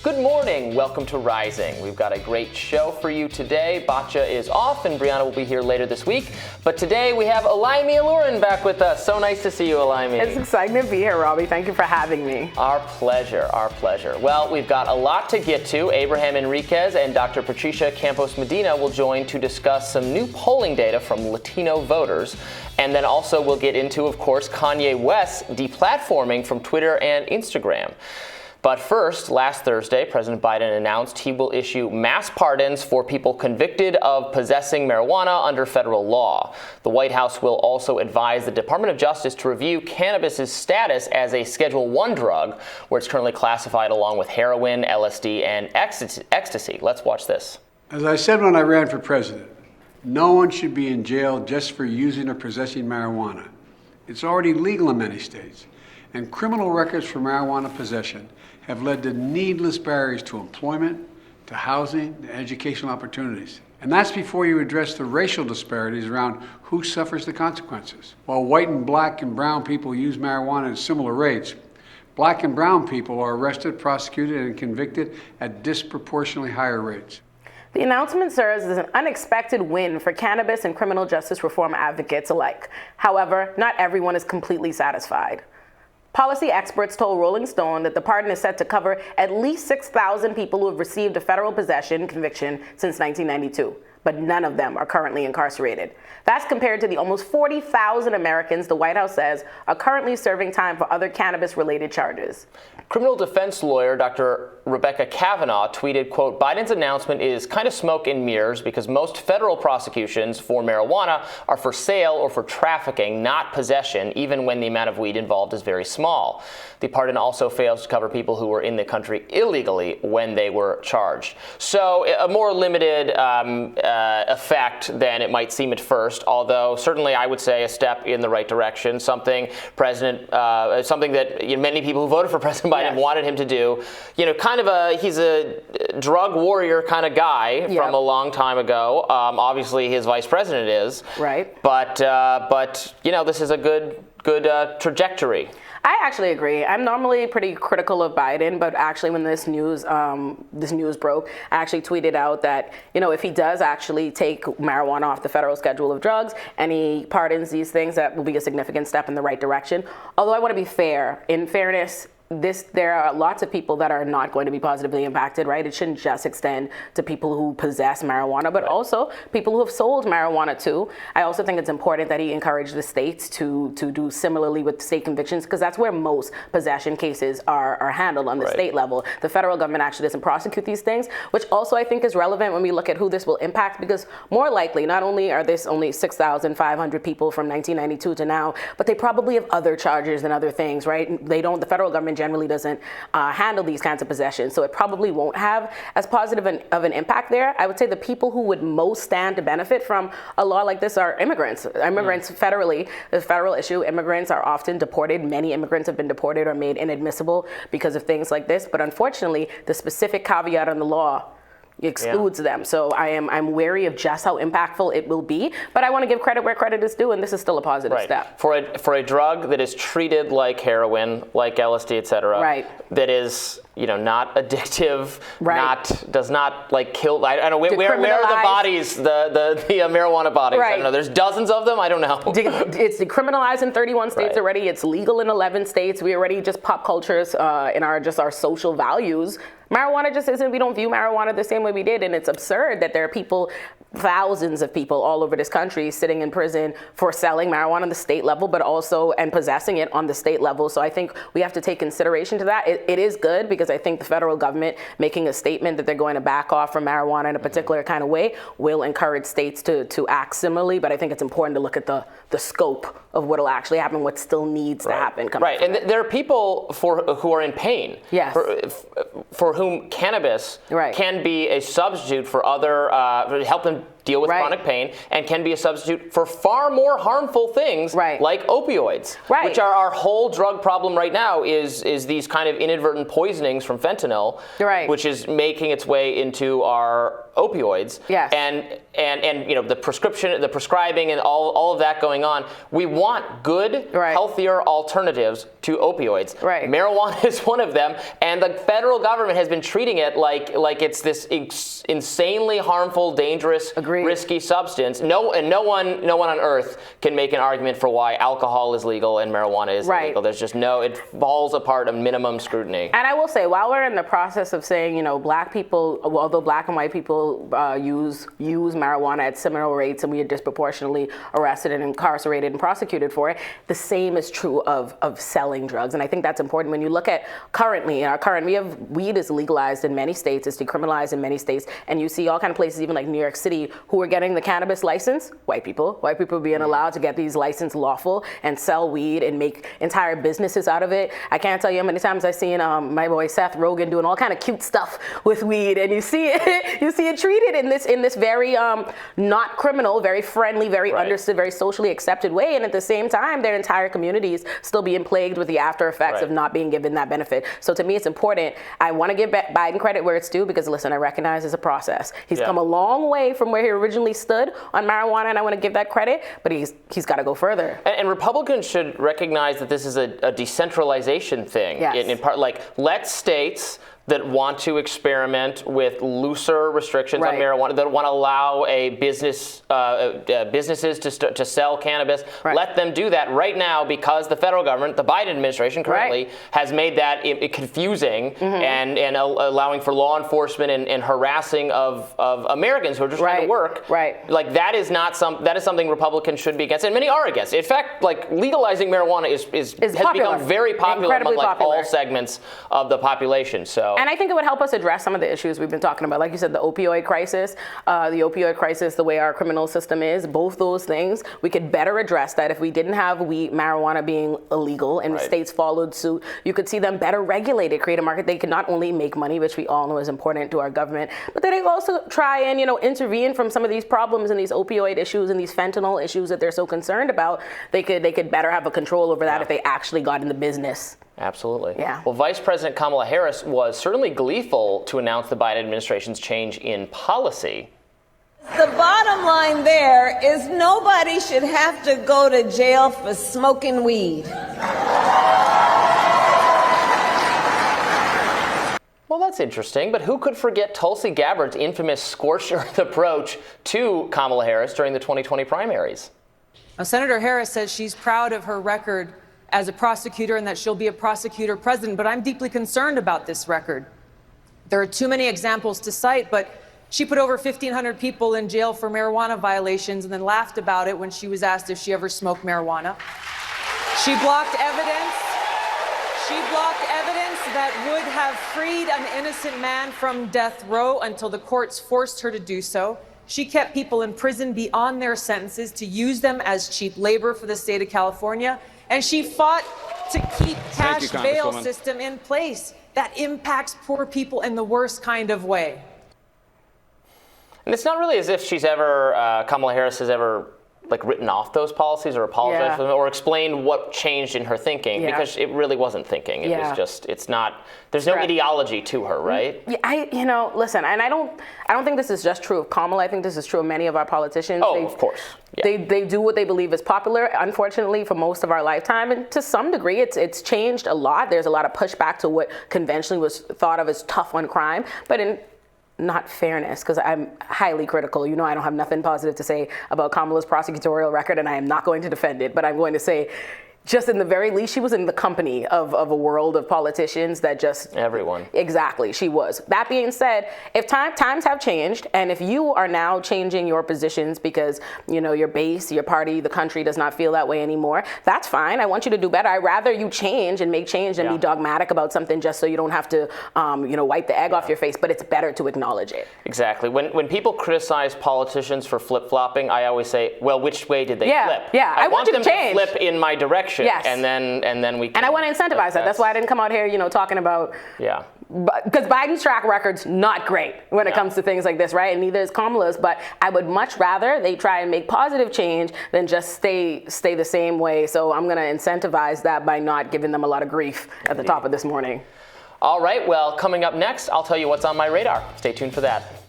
Good morning. Welcome to Rising. We've got a great show for you today. Balce is off and Brianna will be here later this week. But today we have Olayemi Olurin back with us. So nice to see you, Olayemi. It's exciting to be here, Robby. Thank you for having me. Our pleasure. Our pleasure. Well, we've got a lot to get to. Abraham Enriquez and Dr. Patricia Campos Medina will join to discuss some new polling data from Latino voters. And then also we'll get into, of course, Kanye West's deplatforming from Twitter and Instagram. But first, last Thursday, President Biden announced he will issue mass pardons for people convicted of possessing marijuana under federal law. The White House will also advise the Department of Justice to review cannabis's status as a Schedule I drug, where it's currently classified along with heroin, LSD, and ecstasy. Let's watch this. As I said when I ran for president, no one should be in jail just for using or possessing marijuana. It's already legal in many states, and criminal records for marijuana possession have led to needless barriers to employment, to housing, to educational opportunities. And that's before you address the racial disparities around who suffers the consequences. While white and black and brown people use marijuana at similar rates, black and brown people are arrested, prosecuted, and convicted at disproportionately higher rates. The announcement serves as an unexpected win for cannabis and criminal justice reform advocates alike. However, not everyone is completely satisfied. Policy experts told Rolling Stone that the pardon is set to cover at least 6,000 people who have received a federal possession conviction since 1992, but none of them are currently incarcerated. That's compared to the almost 40,000 Americans the White House says are currently serving time for other cannabis-related charges. Criminal defense lawyer Dr. Rebecca Kavanaugh tweeted, quote, Biden's announcement is kind of smoke and mirrors because most federal prosecutions for marijuana are for sale or for trafficking, not possession, even when the amount of weed involved is very small. The pardon also fails to cover people who were in the country illegally when they were charged. So a more limited effect than it might seem at first, although certainly I would say a step in the right direction, something that many people who voted for President Biden wanted him to do. He's a drug warrior kind of guy from a long time ago. Obviously, his vice president is. Right. But this is a good trajectory. I actually agree. I'm normally pretty critical of Biden, but actually when this news broke, I actually tweeted out that, if he does actually take marijuana off the federal schedule of drugs and he pardons these things, that will be a significant step in the right direction. Although I want to be fair. In fairness, there are lots of people that are not going to be positively impacted, right? It shouldn't just extend to people who possess marijuana, but also people who have sold marijuana too. I also think it's important that he encouraged the states to do similarly with state convictions, because that's where most possession cases are handled on the state level. The federal government actually doesn't prosecute these things, which also I think is relevant when we look at who this will impact, because more likely, not only are this only 6,500 people from 1992 to now, but they probably have other charges and other things, right? The federal government generally doesn't handle these kinds of possessions, so it probably won't have as positive of an impact there. I would say the people who would most stand to benefit from a law like this are immigrants. Federally, the federal issue, immigrants are often deported. Many immigrants have been deported or made inadmissible because of things like this, but unfortunately, the specific caveat on the law excludes them. So I'm wary of just how impactful it will be, but I want to give credit where credit is due, and this is still a positive step. For a drug that is treated like heroin, like LSD, et cetera, that is not addictive, does not like kill. I don't know where are the bodies, the marijuana bodies. I don't know. There's dozens of them. I don't know. It's decriminalized in 31 states already. It's legal in 11 states. We already just pop cultures in our social values. Marijuana just isn't. We don't view marijuana the same way we did, and it's absurd that there are people, thousands of people all over this country sitting in prison for selling marijuana on the state level, but also and possessing it on the state level. So I think we have to take consideration to that. It is good because I think the federal government making a statement that they're going to back off from marijuana in a particular kind of way will encourage states to act similarly. But I think it's important to look at the scope of what will actually happen, what still needs to happen. And there are people who are in pain. Yes. For whom cannabis can be a substitute for other, help them deal with Right. chronic pain and can be a substitute for far more harmful things Right. like opioids, Right. which are our whole drug problem right now is these kind of inadvertent poisonings from fentanyl, Right. which is making its way into our opioids. Yes. And you know, the prescribing and all of that going on. We want good, Right. healthier alternatives to opioids. Right. Marijuana is one of them, and the federal government has been treating it like it's this insanely harmful, dangerous, Agreed. risky substance. No one on earth can make an argument for why alcohol is legal and marijuana is Right. illegal. There's just it falls apart of minimum scrutiny. And I will say, while we're in the process of saying, you know, black people, although black and white people use marijuana at similar rates and we are disproportionately arrested and incarcerated and prosecuted for it, the same is true of selling drugs. And I think that's important. When you look at currently, we have weed is legalized in many states, it's decriminalized in many states, and you see all kind of places, even like New York City, who are getting the cannabis license, white people being allowed to get these license lawful and sell weed and make entire businesses out of it. I can't tell you how many times I've seen my boy Seth Rogen doing all kind of cute stuff with weed, and you see it treated in this very not criminal, very friendly, very Right. understood, very socially accepted way, and at the same time, their entire communities still being plagued with the after effects Right. of not being given that benefit. So to me, it's important. I want to give Biden credit where it's due because, listen, I recognize it's a process. He's Yeah. come a long way from where he originally stood on marijuana, and I want to give that credit, but he's got to go further. And Republicans should recognize that this is a decentralization thing. Yes. In part, like, let states that want to experiment with looser restrictions on Right. marijuana, that want to allow businesses to sell cannabis, Right. let them do that right now, because the federal government, the Biden administration currently, Right. has made that confusing and allowing for law enforcement and harassing of Americans who are just trying to Right. work. Right. Like, that is something Republicans should be against, and many are against. In fact, like, legalizing marijuana has popular. become very popular among Incredibly popular. all segments of the population. So. And I think it would help us address some of the issues we've been talking about. Like you said, the opioid crisis, the way our criminal system is, both those things, we could better address that if we didn't have marijuana being illegal and the Right. states followed suit. You could see them better regulated, create a market. They could not only make money, which we all know is important to our government, but they could also try and, intervene from some of these problems and these opioid issues and these fentanyl issues that they're so concerned about. They could better have a control over that if they actually got in the business. Absolutely. Yeah. Well, Vice President Kamala Harris was certainly gleeful to announce the Biden administration's change in policy. The bottom line there is nobody should have to go to jail for smoking weed. Well, that's interesting, but who could forget Tulsi Gabbard's infamous scorched earth approach to Kamala Harris during the 2020 primaries? Now, Senator Harris says she's proud of her record as a prosecutor and that she'll be a prosecutor president, but I'm deeply concerned about this record. There are too many examples to cite, but she put over 1,500 people in jail for marijuana violations and then laughed about it when she was asked if she ever smoked marijuana. She blocked evidence. That would have freed an innocent man from death row until the courts forced her to do so. She kept people in prison beyond their sentences to use them as cheap labor for the state of California. And she fought to keep cash bail system in place that impacts poor people in the worst kind of way. And it's not really as if Kamala Harris has ever written off those policies or apologized for them or explained what changed in her thinking, because it really wasn't thinking. It was just, there's no ideology to her, right? Yeah, listen, and I don't think this is just true of Kamala. I think this is true of many of our politicians. Oh, of course. Yeah. They do what they believe is popular, unfortunately, for most of our lifetime. And to some degree, it's changed a lot. There's a lot of pushback to what conventionally was thought of as tough on crime. But in not fairness, because I'm highly critical. I don't have nothing positive to say about Kamala's prosecutorial record, and I am not going to defend it, but I'm going to say, just in the very least, she was in the company of a world of politicians that just... Everyone. Exactly, she was. That being said, if times have changed, and if you are now changing your positions because, your base, your party, the country does not feel that way anymore, that's fine. I want you to do better. I'd rather you change and make change than be dogmatic about something just so you don't have to, wipe the egg off your face, but it's better to acknowledge it. Exactly. When people criticize politicians for flip-flopping, I always say, well, which way did they flip? Yeah, I want you them to change. Flip in my direction. election. Yes. And then we can, And I want to incentivize that. That's why I didn't come out here, talking about. Yeah. Because Biden's track record's not great when it comes to things like this, right? And neither is Kamala's. But I would much rather they try and make positive change than just stay the same way. So I'm going to incentivize that by not giving them a lot of grief at the top of this morning. All right. Well, coming up next, I'll tell you what's on my radar. Stay tuned for that.